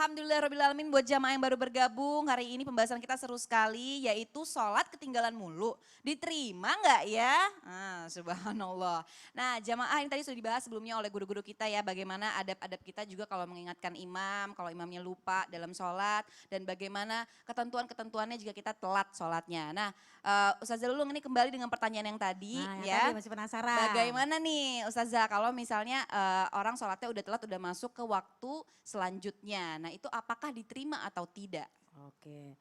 Alhamdulillahirrahmanirrahim buat jamaah yang baru bergabung. Hari ini pembahasan kita seru sekali yaitu sholat ketinggalan mulu. Diterima nggak ya? Subhanallah. Nah jamaah ini tadi sudah dibahas sebelumnya oleh guru-guru kita ya. Bagaimana adab-adab kita juga kalau mengingatkan imam, kalau imamnya lupa dalam sholat. Dan bagaimana ketentuan-ketentuannya jika kita telat sholatnya. Nah Ustazah Lulung ini kembali dengan pertanyaan yang tadi Yang ya. tadi masih penasaran. Bagaimana nih Ustazah kalau misalnya orang sholatnya udah telat udah masuk ke waktu selanjutnya. Nah itu apakah diterima atau tidak? Oke.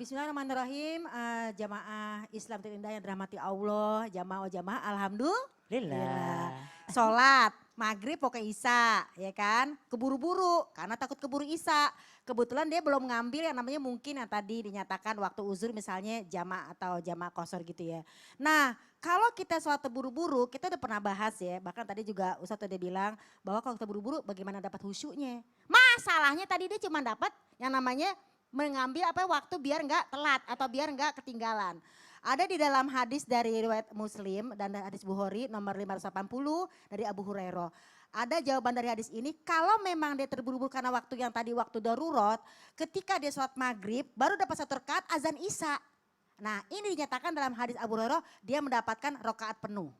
Bismillahirrahmanirrahim, jamaah Islam terindah yang dirahmati Allah, jamaah alhamdulillah. Sholat, maghrib pokoknya isya, ya kan? Keburu-buru karena takut keburu isya. Kebetulan dia belum ngambil yang namanya mungkin yang tadi dinyatakan waktu uzur misalnya jamaah atau jamaah kosor gitu ya. Nah kalau kita sholat terburu-buru, kita udah pernah bahas ya, bahkan tadi juga Ustadz udah bilang bahwa kalau kita buru-buru bagaimana dapat khusyuknya. Masalahnya tadi dia cuma dapat yang namanya mengambil waktu biar nggak telat atau biar nggak ketinggalan. Ada di dalam hadis dari riwayat Muslim dan hadis Bukhari nomor 580 dari Abu Hurairah. Ada jawaban dari hadis ini, kalau memang dia terburu-buru karena waktu yang tadi waktu darurat, ketika dia sholat maghrib baru dapat 1 rakaat azan isya. Nah ini dinyatakan dalam hadis Abu Hurairah dia mendapatkan rakaat penuh.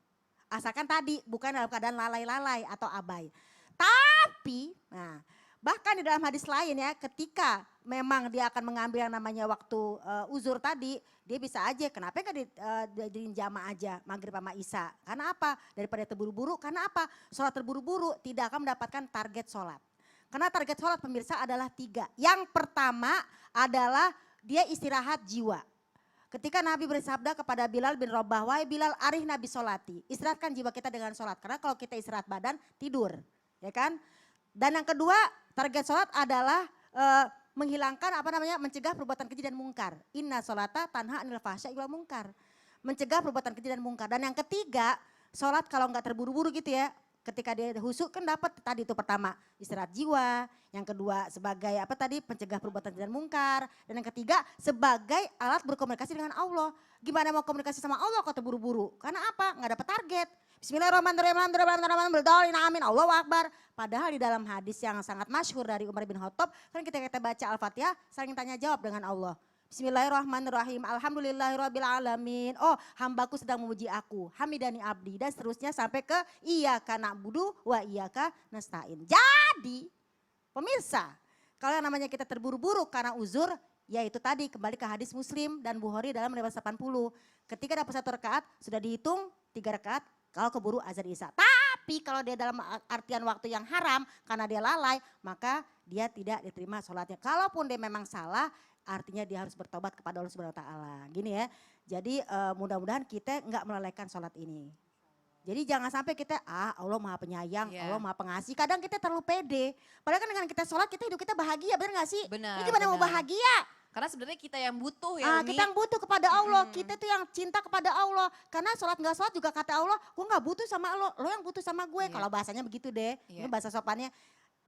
Asalkan tadi bukan dalam keadaan lalai-lalai atau abai. Tapi bahkan di dalam hadis lain ya ketika memang dia akan mengambil yang namanya waktu uzur tadi, dia bisa aja kenapa gak di jamaah aja maghrib sama isya. Karena apa? Daripada terburu-buru, karena apa? Sholat terburu-buru tidak akan mendapatkan target sholat. Karena target sholat pemirsa adalah 3. Yang pertama adalah dia istirahat jiwa. Ketika Nabi bersabda kepada Bilal bin Rabah, wahai Bilal arih Nabi sholati. Istirahatkan jiwa kita dengan sholat. Karena kalau kita istirahat badan tidur, ya kan? Dan yang kedua target sholat adalah menghilangkan mencegah perbuatan keji dan mungkar. Inna sholata tanha anil fahsya'i wal mungkar. Mencegah perbuatan keji dan mungkar. Dan yang ketiga sholat kalau nggak terburu-buru gitu ya. Ketika dia husuk kan dapat tadi itu pertama istirahat jiwa, yang kedua sebagai pencegah perbuatan keji dan mungkar, dan yang ketiga sebagai alat berkomunikasi dengan Allah. Gimana mau komunikasi sama Allah kalau terburu-buru? Karena apa? Nggak dapat target. Bismillahirrahmanirrahim. Amin. Allahu Akbar. Padahal di dalam hadis yang sangat masyhur dari Umar bin Khattab, kan kita baca Al-Fatihah saling tanya jawab dengan Allah. Bismillahirrahmanirrahim. Alhamdulillahirabbil alamin. Oh, hambaku sedang memuji aku. Hamidani abdi dan seterusnya sampai ke iyyaka na'budu wa iyyaka nasta'in. Jadi, pemirsa, kalau yang namanya kita terburu-buru karena uzur, yaitu tadi kembali ke hadis Muslim dan Bukhari dalam riwayat 80. Ketika dapat 1 rakaat sudah dihitung 3 rakaat kalau keburu azan isya. Tapi kalau dia dalam artian waktu yang haram karena dia lalai, maka dia tidak diterima sholatnya. Kalaupun dia memang salah, artinya dia harus bertobat kepada Allah Subhanahu wa taala. Gini ya. Jadi mudah-mudahan kita enggak melalaikan sholat ini. Jadi jangan sampai kita Allah Maha Penyayang, Allah Maha Pengasih. Kadang kita terlalu pede. Padahal kan dengan kita sholat kita hidup kita bahagia, benar gak sih? Benar. Ini gimana mau bahagia? Karena sebenarnya kita yang butuh ya Umi. Kita yang butuh kepada Allah, kita tuh yang cinta kepada Allah. Karena sholat gak sholat juga kata Allah, gue gak butuh sama lo yang butuh sama gue. Kalau bahasanya begitu deh, ini bahasa sopannya.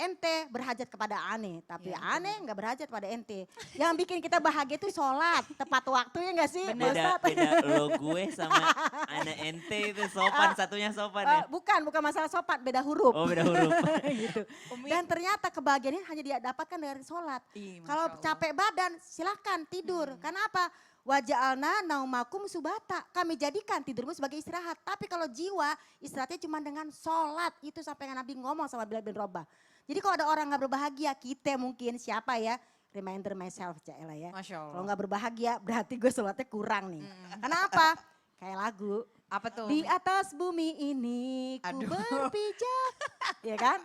Ente berhajat kepada aneh, tapi aneh nggak berhajat pada ente. Yang bikin kita bahagia itu sholat, tepat waktunya nggak sih? Beda lo gue sama anak ente itu sopan, satunya sopan ya? Bukan masalah sopan, beda huruf. Oh beda huruf. Gitu. Dan ternyata kebahagiaan ini hanya dia dapatkan dari sholat. Kalau capek badan silahkan tidur, karena apa? Waja'alna naumakum subata, kami jadikan tidurmu sebagai istirahat. Tapi kalau jiwa istirahatnya cuma dengan sholat, itu sampai Nabi ngomong sama Bilal bin Rabah. Jadi kalau ada orang gak berbahagia, kita mungkin siapa ya, reminder myself Jaela ya. Kalau gak berbahagia berarti gue sholatnya kurang nih. Karena apa? Kayak lagu. Apa tuh? Di atas bumi ini ku berpijak. Ya kan?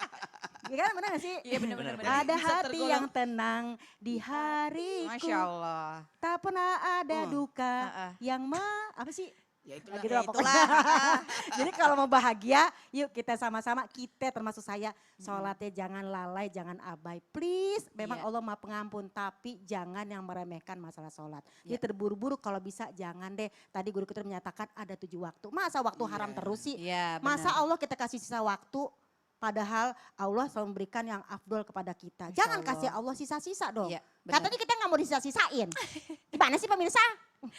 Ya kan benar gak sih? Iya benar. Ada hati yang tenang di hariku. Masya Allah. Tak pernah ada duka yang apa sih? Ya itulah. Gitu Jadi kalau mau bahagia, yuk kita sama-sama, kita termasuk saya, sholatnya jangan lalai, jangan abai. Please, memang Allah Maha Pengampun, tapi jangan yang meremehkan masalah sholat. Jadi terburu-buru kalau bisa jangan deh. Tadi guru kita menyatakan ada 7 waktu. Masa waktu haram terus sih? Masa Allah kita kasih sisa waktu? Padahal Allah selalu memberikan yang afdol kepada kita. Jangan kasih Allah sisa-sisa dong. Katanya kita gak mau disisa-sisain. Gimana sih pemirsa?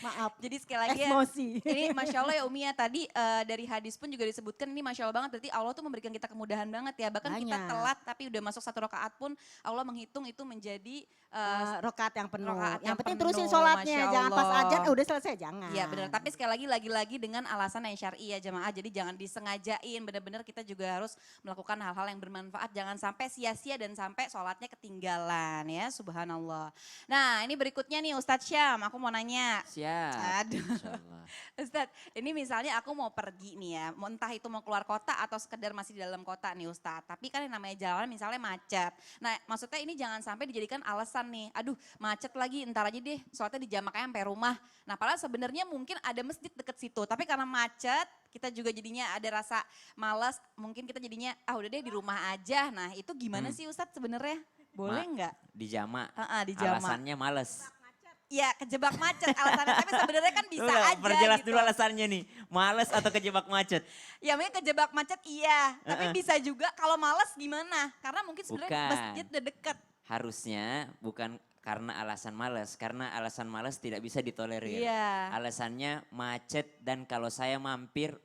Maaf. Jadi sekali lagi ya, Emosi. ini Masya Allah ya Umi ya, tadi dari hadis pun juga disebutkan ini Masya Allah banget, berarti Allah tuh memberikan kita kemudahan banget ya. Bahkan kita Banyak. telat tapi udah masuk 1 rakaat pun Allah menghitung itu menjadi Rokaat yang penuh. rokaat Yang yang penting penuh, terusin sholatnya, Masya jangan pas Allah. ajan udah selesai, jangan. Iya benar, tapi sekali lagi dengan alasan yang syar'i ya jemaah. Jadi jangan disengajain, benar-benar kita juga harus melakukan hal-hal yang bermanfaat. Jangan sampai sia-sia dan sampai sholatnya ketinggalan ya, subhanallah. Nah ini berikutnya nih Ustadz Syam, aku mau nanya. Siap. Aduh. Insyaallah. Ustadz, ini misalnya aku mau pergi nih ya, entah itu mau keluar kota atau sekedar masih di dalam kota nih Ustadz. Tapi kan yang namanya jalan misalnya macet. Nah maksudnya ini jangan sampai dijadikan alasan nih, aduh macet lagi ntar aja deh sholatnya dijamaknya sampai rumah. Nah padahal sebenarnya mungkin ada masjid deket situ, tapi karena macet kita juga jadinya ada rasa malas, mungkin kita jadinya udah deh di rumah aja. Nah itu gimana sih Ustadz sebenarnya? Boleh nggak? Di jamak. Di jamak. Alasannya males. Ya kejebak macet alasannya, tapi sebenarnya kan bisa Udah, aja perjelas gitu. dulu alasannya nih. Males atau kejebak macet? Ya mungkin kejebak macet iya, tapi bisa juga kalau males gimana? Karena mungkin sebenarnya Bukan. masjid udah deket. Harusnya bukan karena alasan malas, karena alasan malas tidak bisa ditolerir. Iya. Alasannya macet dan kalau saya mampir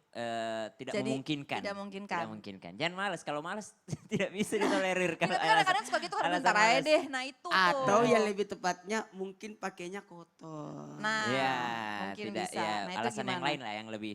tidak Jadi, memungkinkan. tidak memungkinkan. Tidak memungkinkan. Jangan malas, kalau malas tidak bisa ditolerir. Tapi kadang-kadang suka gitu kan alasan bentar aja malas. deh, nah itu Atau tuh. ya lebih tepatnya mungkin pakainya kotor. Nah Ya, mungkin tidak bisa. ya, Nah itu alasan yang gimana? lain lah yang lebih.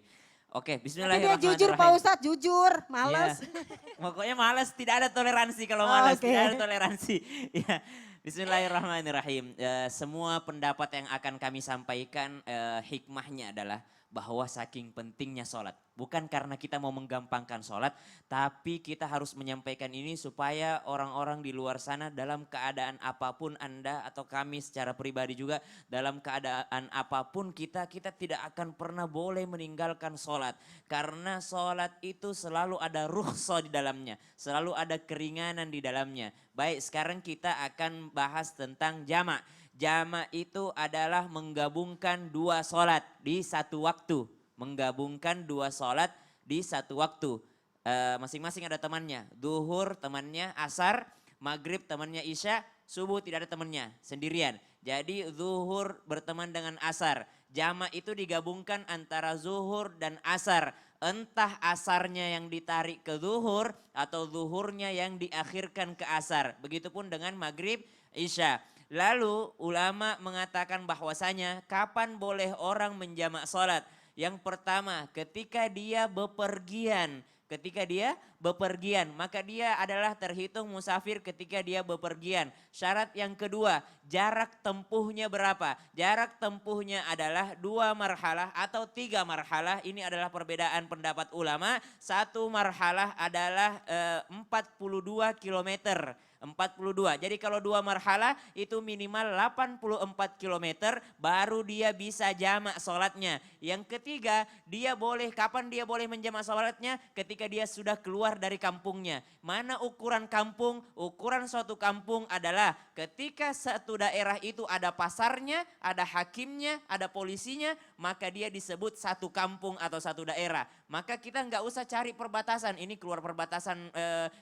Oke, Tapi dia bismillahirrahmanirrahim. jujur Pak Ustadz, jujur, males. Ya, pokoknya malas, tidak ada toleransi kalau malas, Oke. tidak ada toleransi. Ya, bismillahirrahmanirrahim. Semua pendapat yang akan kami sampaikan hikmahnya adalah bahwa saking pentingnya sholat. Bukan karena kita mau menggampangkan sholat, tapi kita harus menyampaikan ini supaya orang-orang di luar sana dalam keadaan apapun Anda atau kami secara pribadi juga dalam keadaan apapun kita tidak akan pernah boleh meninggalkan sholat. Karena sholat itu selalu ada rukhsah di dalamnya, selalu ada keringanan di dalamnya. Baik, sekarang kita akan bahas tentang jamak. Jamak itu adalah menggabungkan 2 sholat di satu waktu. Menggabungkan 2 sholat di satu waktu. Masing-masing ada temannya. Duhur temannya, asar, maghrib temannya isya, subuh tidak ada temannya, sendirian. Jadi zuhur berteman dengan asar. Jamak itu digabungkan antara zuhur dan asar. Entah asarnya yang ditarik ke zuhur atau zuhurnya yang diakhirkan ke asar. Begitupun dengan maghrib, isya. Lalu ulama mengatakan bahwasanya kapan boleh orang menjamak sholat. Yang pertama ketika dia bepergian. Ketika dia bepergian maka dia adalah terhitung musafir ketika dia bepergian. Syarat yang kedua jarak tempuhnya berapa? Jarak tempuhnya adalah 2 marhalah atau 3 marhalah. Ini adalah perbedaan pendapat ulama. 1 marhalah adalah 42 kilometer. 42. Jadi kalau 2 marhalah itu minimal 84 kilometer baru dia bisa jamak sholatnya. Yang ketiga dia boleh, kapan dia boleh menjamak sholatnya? Ketika dia sudah keluar dari kampungnya. Mana ukuran kampung? Ukuran suatu kampung adalah ketika satu daerah itu ada pasarnya, ada hakimnya, ada polisinya, maka dia disebut satu kampung atau satu daerah. Maka kita nggak usah cari perbatasan, ini keluar perbatasan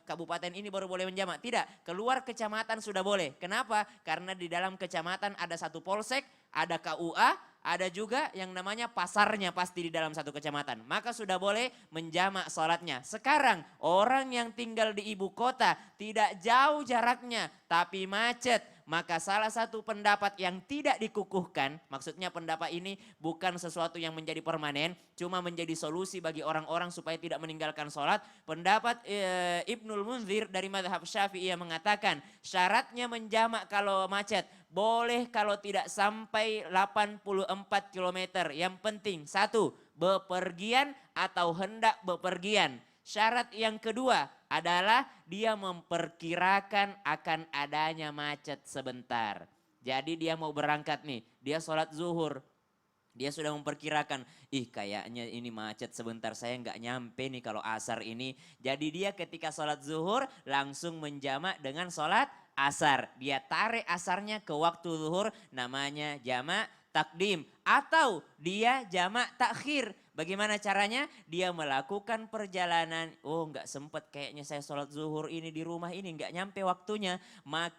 kabupaten ini baru boleh menjamak. Tidak, keluar kecamatan sudah boleh. Kenapa? Karena di dalam kecamatan ada satu polsek, ada KUA, ada juga yang namanya pasarnya pasti di dalam satu kecamatan. Maka sudah boleh menjamak sholatnya. Sekarang orang yang tinggal di ibu kota tidak jauh jaraknya tapi macet. Maka salah satu pendapat yang tidak dikukuhkan, maksudnya pendapat ini bukan sesuatu yang menjadi permanen, cuma menjadi solusi bagi orang-orang supaya tidak meninggalkan sholat. Pendapat Ibnul Munzir dari madhab Syafi'iyah mengatakan syaratnya menjamak kalau macet. Boleh kalau tidak sampai 84 kilometer. Yang penting 1, bepergian atau hendak bepergian. Syarat yang kedua adalah dia memperkirakan akan adanya macet sebentar. Jadi dia mau berangkat nih, dia sholat zuhur. Dia sudah memperkirakan, kayaknya ini macet sebentar, saya nggak nyampe nih kalau asar ini. Jadi dia ketika sholat zuhur langsung menjamak dengan sholat asar. Dia tarik asarnya ke waktu zuhur, namanya jamak takdim. Atau dia jamak takhir. Bagaimana caranya? Dia melakukan perjalanan, oh nggak sempet kayaknya saya sholat zuhur ini di rumah ini, nggak nyampe waktunya.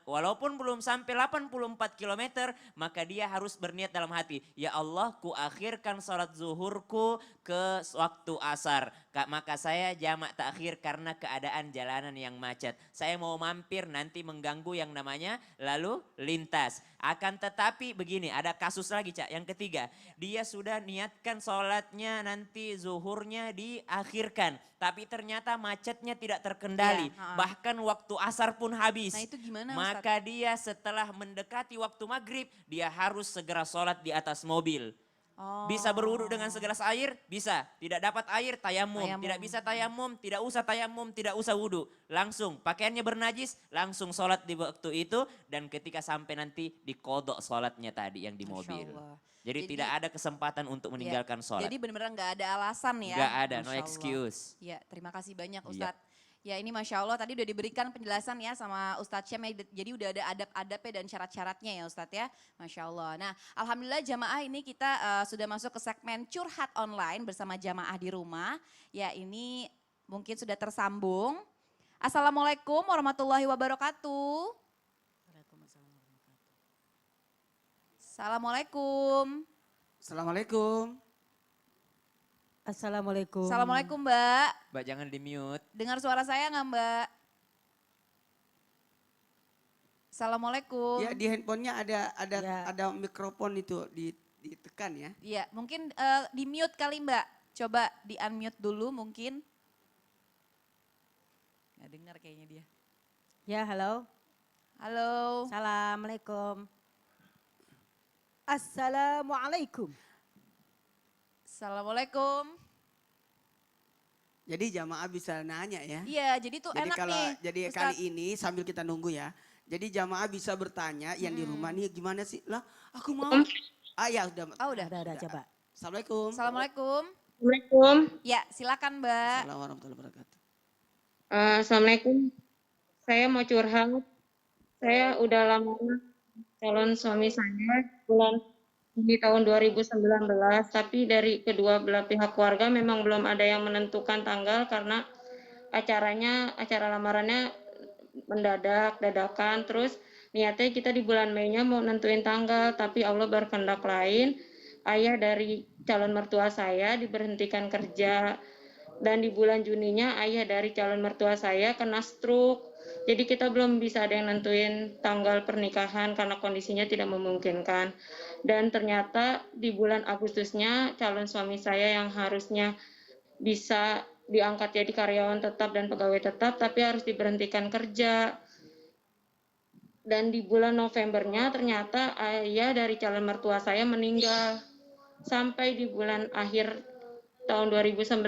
Walaupun belum sampai 84 kilometer, maka dia harus berniat dalam hati, ya Allah ku akhirkan sholat zuhurku ke waktu asar. Maka saya jamak takhir karena keadaan jalanan yang macet. Saya mau mampir nanti mengganggu yang namanya lalu lintas. Akan tetapi begini, ada kasus lagi Cak, yang ketiga. Dia sudah niatkan sholatnya nanti zuhurnya diakhirkan. Tapi ternyata macetnya tidak terkendali. Iya, Bahkan waktu asar pun habis. Nah itu gimana Ustadz? Maka dia setelah mendekati waktu maghrib, dia harus segera sholat di atas mobil. Bisa berwudu dengan segelas air? Bisa. Tidak dapat air? Tayamum. Tidak bisa tayamum? Tidak usah tayamum, tidak usah wudu. Langsung pakaiannya bernajis, langsung sholat di waktu itu. Dan ketika sampai nanti dikodok sholatnya tadi yang di Masya mobil. Allah. Jadi tidak ada kesempatan untuk meninggalkan sholat. Jadi benar-benar nggak ada alasan ya. Nggak ada, no Masya Allah. excuse. Ya, terima kasih banyak Iya. Ustadz. Ya ini Masya Allah tadi udah diberikan penjelasan ya sama Ustadz Syam. Jadi udah ada adab-adabnya dan syarat-syaratnya ya Ustadz ya. Masya Allah. Nah Alhamdulillah jamaah ini kita sudah masuk ke segmen curhat online bersama jamaah di rumah. Ya ini mungkin sudah tersambung. Assalamualaikum warahmatullahi wabarakatuh. Assalamualaikum. Assalamualaikum. Assalamualaikum. Assalamualaikum Mbak. Mbak jangan di mute. Dengar suara saya nggak Mbak? Assalamualaikum. Ya di handphonenya ada Ya. ada mikrofon itu ditekan ya. Iya, mungkin di mute kali Mbak. Coba di unmute dulu mungkin. Nggak dengar kayaknya dia. Ya, halo. Halo. Assalamualaikum. Assalamualaikum. Assalamualaikum. Jadi jamaah bisa nanya ya. Iya, jadi tuh Jadi enak kalau nih. jadi Ustadz. kali ini sambil kita nunggu ya. Jadi jamaah bisa bertanya yang di rumah nih gimana sih? Lah, aku mau. Ah ya udah. Oh udah. Udah, coba. Assalamualaikum. Assalamualaikum. Assalamualaikum. Ya, silakan Mbak. Assalamualaikum warahmatullahi wabarakatuh. Assalamualaikum. Saya mau curhat. Saya udah lama calon suami saya bulan di tahun 2019, tapi dari kedua belah pihak keluarga memang belum ada yang menentukan tanggal karena acara lamarannya dadakan. Terus niatnya kita di bulan Mei-nya mau nentuin tanggal, tapi Allah berkehendak lain. Ayah dari calon mertua saya diberhentikan kerja, dan di bulan Juninya ayah dari calon mertua saya kena stroke. Jadi kita belum bisa ada yang nentuin tanggal pernikahan karena kondisinya tidak memungkinkan. Dan ternyata di bulan Agustusnya calon suami saya yang harusnya bisa diangkat jadi karyawan tetap dan pegawai tetap, tapi harus diberhentikan kerja. Dan di bulan Novembernya ternyata ayah dari calon mertua saya meninggal. Sampai di bulan akhir tahun 2019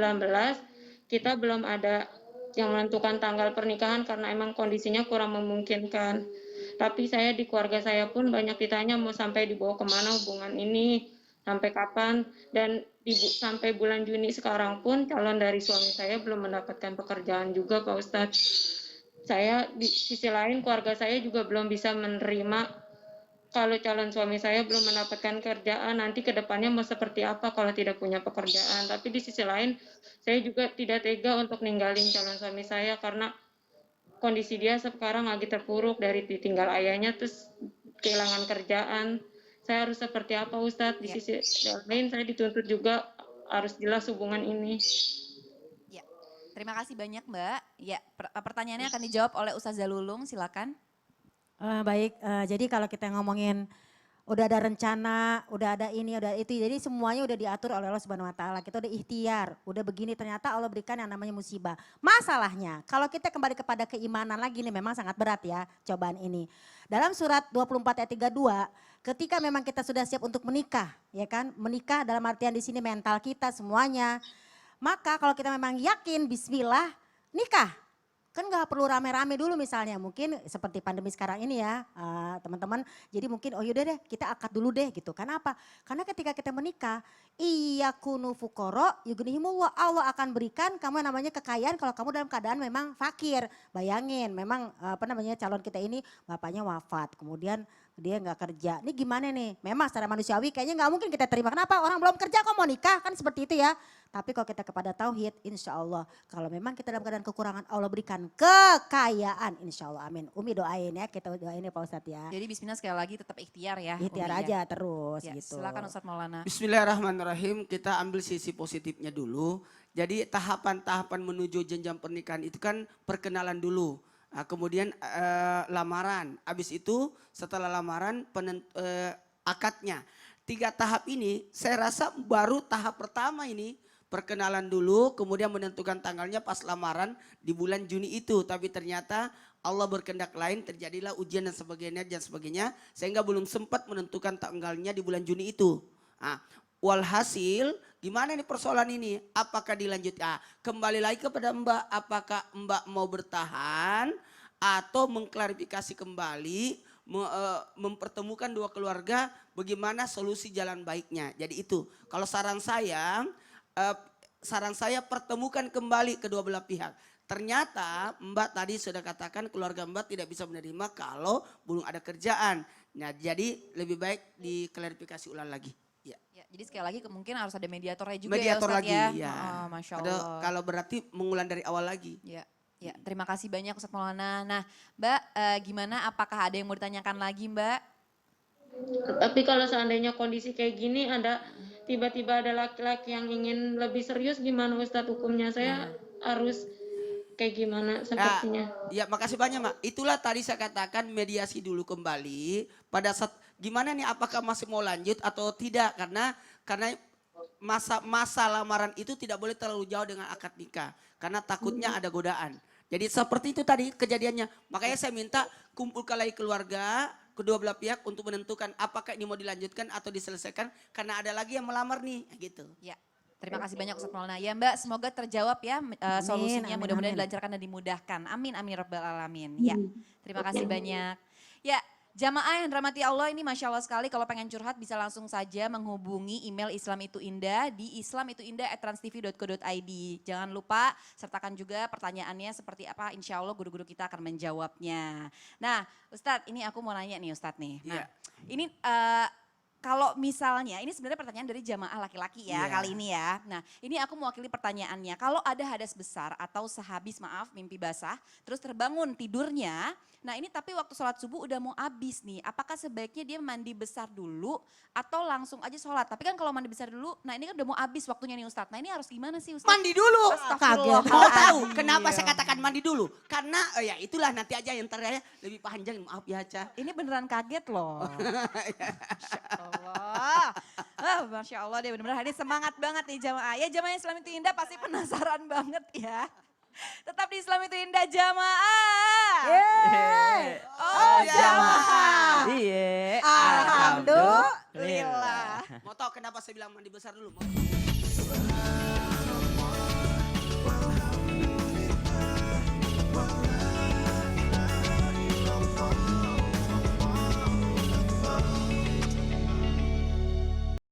kita belum ada yang menentukan tanggal pernikahan karena emang kondisinya kurang memungkinkan. Tapi saya di keluarga saya pun banyak ditanya mau sampai dibawa kemana hubungan ini, sampai kapan. Dan sampai bulan Juni sekarang pun calon dari suami saya belum mendapatkan pekerjaan juga Pak Ustadz. Saya di sisi lain keluarga saya juga belum bisa menerima kalau calon suami saya belum mendapatkan kerjaan, nanti ke depannya mau seperti apa kalau tidak punya pekerjaan. Tapi di sisi lain, saya juga tidak tega untuk ninggalin calon suami saya karena kondisi dia sekarang lagi terpuruk dari ditinggal ayahnya terus kehilangan kerjaan. Saya harus seperti apa Ustadz? Di sisi lain saya dituntut juga harus jelas hubungan ini. Ya, terima kasih banyak Mbak. Ya, pertanyaannya akan dijawab oleh Ustazah Lulung, silakan. Baik, jadi kalau kita ngomongin udah ada rencana, udah ada ini, udah itu, jadi semuanya udah diatur oleh Allah Subhanahu Wa Taala. Kita udah ikhtiar, udah begini ternyata Allah berikan yang namanya musibah. Masalahnya kalau kita kembali kepada keimanan lagi nih memang sangat berat ya cobaan ini. Dalam surat 24 ayat 32, ketika memang kita sudah siap untuk menikah, ya kan? Menikah dalam artian di sini mental kita semuanya. Maka kalau kita memang yakin Bismillah, nikah. Kan nggak perlu rame-rame dulu misalnya, mungkin seperti pandemi sekarang ini ya teman-teman. Jadi mungkin oh yaudah deh kita akad dulu deh gitu. Karena apa? Karena ketika kita menikah, iya kunu fukoro, yughnihimullah, Allah akan berikan kamu yang namanya kekayaan kalau kamu dalam keadaan memang fakir. Bayangin memang calon kita ini bapaknya wafat, kemudian dia nggak kerja. Ini gimana nih? Memang secara manusiawi kayaknya nggak mungkin kita terima. Kenapa? Orang belum kerja kok mau nikah, kan seperti itu ya. Tapi kalau kita kepada tauhid, insya Allah. Kalau memang kita dalam keadaan kekurangan, Allah berikan kekayaan, insya Allah. Amin. Umi doain ya, kita doain ya Pak Ustadz ya. Jadi bismillah sekali lagi tetap ikhtiar ya. Ikhtiar Umi, aja ya. terus Ya, gitu. silakan Ustadz Maulana. Bismillahirrahmanirrahim, kita ambil sisi positifnya dulu. Jadi tahapan-tahapan menuju jenjang pernikahan itu kan perkenalan dulu. Nah, kemudian lamaran, habis itu setelah lamaran akadnya. 3 tahap ini saya rasa baru tahap pertama ini perkenalan dulu, kemudian menentukan tanggalnya pas lamaran di bulan Juni itu. Tapi ternyata Allah berkehendak lain, terjadilah ujian dan sebagainya, sehingga belum sempat menentukan tanggalnya di bulan Juni itu. Nah, walhasil gimana nih persoalan ini? Apakah dilanjutkan? Kembali lagi kepada Mbak, apakah Mbak mau bertahan atau mengklarifikasi kembali, mempertemukan dua keluarga bagaimana solusi jalan baiknya. Jadi itu, kalau saran saya pertemukan kembali kedua belah pihak. Ternyata Mbak tadi sudah katakan keluarga Mbak tidak bisa menerima kalau belum ada kerjaan. Nah, jadi lebih baik diklarifikasi ulang lagi. Ya. Ya, jadi sekali lagi kemungkinan harus ada mediatornya juga Mediator ya Ustadz lagi, ya. ya. Oh, Masya Allah. Kalau berarti mengulang dari awal lagi. Ya, ya, terima kasih banyak Ustadz Maulana. Nah Mbak gimana, apakah ada yang mau ditanyakan lagi Mbak? Tapi kalau seandainya kondisi kayak gini ada tiba-tiba ada laki-laki yang ingin lebih serius, gimana Ustadz hukumnya? Saya harus kayak gimana sepertinya? Ya, makasih banyak Mak. Itulah tadi saya katakan mediasi dulu kembali pada saat gimana nih, apakah masih mau lanjut atau tidak, karena masa lamaran itu tidak boleh terlalu jauh dengan akad nikah karena takutnya ada godaan. Jadi seperti itu tadi kejadiannya. Makanya saya minta kumpulkan lagi keluarga kedua belah pihak untuk menentukan apakah ini mau dilanjutkan atau diselesaikan karena ada lagi yang melamar nih gitu. Ya, terima kasih banyak Ustadz Maulana. Ya Mbak, semoga terjawab ya solusinya, amin, mudah-mudahan amin. dilancarkan dan dimudahkan. Amin, amin rabbal alamin. Ya, terima kasih banyak. Ya, jamaah yang dirahmati Allah, ini Masya Allah sekali, kalau pengen curhat bisa langsung saja menghubungi email Islam Itu Indah di islamituindah@transtv.co.id. Jangan lupa sertakan juga pertanyaannya seperti apa, insya Allah guru-guru kita akan menjawabnya. Nah Ustadz, ini aku mau nanya nih Ustadz nih. Nah, ini kalau misalnya, ini sebenarnya pertanyaan dari jamaah laki-laki ya kali ini ya. Nah ini aku mewakili pertanyaannya, kalau ada hadas besar atau sehabis mimpi basah, terus terbangun tidurnya, nah ini tapi waktu sholat subuh udah mau habis nih, apakah sebaiknya dia mandi besar dulu atau langsung aja sholat? Tapi kan kalau mandi besar dulu, nah ini kan udah mau habis waktunya nih Ustadz, nah ini harus gimana sih Ustadz? Mandi dulu. Astagfirullah. Mau tahu kenapa saya katakan mandi dulu? Karena ya itulah nanti aja yang terjadi lebih panjang, maaf ya Ca. Ini beneran kaget loh. Masya Allah. Masya Allah deh, bener-bener hari ini semangat banget nih jamaah. Ya jamaah Islam Itu Indah pasti penasaran banget ya. Tetap di Islam Itu Indah jamaah. Oh jamaah. Iya. Alhamdulillah. Mau tahu kenapa saya bilang mandi besar dulu? Mau tahu?